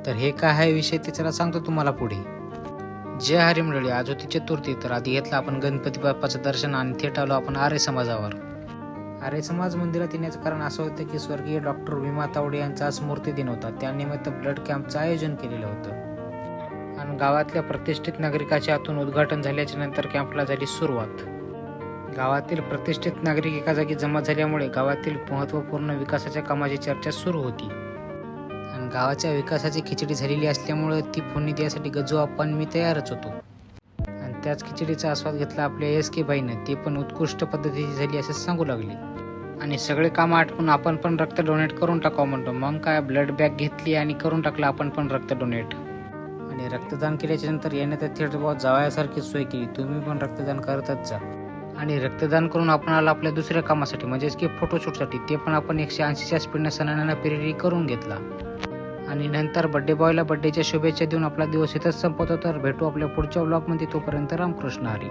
तर हे काय आहे विषय ते चला सांगतो तुम्हाला पुढे. जय हरी मंडळी, आज होती चतुर्थी. तर आधी घेतलं आपण गणपती बाप्पाचं दर्शन आणि थेट आलो आपण आर्य समाजावर. आर्य समाज मंदिरात येण्याचं कारण असं होतं की स्वर्गीय डॉक्टर विमा तावडे यांचा आज स्मृती दिन होता. त्यानिमित्त ब्लड कॅम्पचं आयोजन केलेलं होतं आणि गावातल्या प्रतिष्ठित नागरिकाच्या हातून उद्घाटन झाल्याच्या नंतर कॅम्पला झाली सुरुवात. गावातील प्रतिष्ठित नागरिक एका जागी जमा झाल्यामुळे गावातील महत्त्वपूर्ण विकासाच्या कामाची चर्चा सुरू होती आणि गावाच्या विकासाची खिचडी झालेली असल्यामुळे ती फोडणी द्यायसाठी गजू आपण मी तयारच होतो आणि त्याच खिचडीचा आस्वाद घेतला आपल्या SK बाईनं. ते पण उत्कृष्ट पद्धतीची झाली असं सांगू लागले आणि सगळे कामं आटपून आपण पण रक्त डोनेट करून टाकावं म्हणतो. मग काय, ब्लड बॅग घेतली आणि करून टाकलं आपण पण रक्त डोनेट. आणि रक्तदान केल्याच्या नंतर येण्याच्या थेट जावयासारखी सोय केली. तुम्ही पण रक्तदान करतच जा. आणि रक्तदान करून आपण आला आपल्या दुसऱ्या कामासाठी म्हणजेच की फोटोशूटसाठी. ते पण आपण 180च्या स्पीडनं सणांना पेरडी करून घेतला आणि नंतर बड्डे बॉयला बड्डेच्या शुभेच्छा देऊन आपला दिवस इथंच संपवतो. तर भेटू आपल्या पुढच्या व्लॉगमध्ये. तोपर्यंत रामकृष्ण हरी.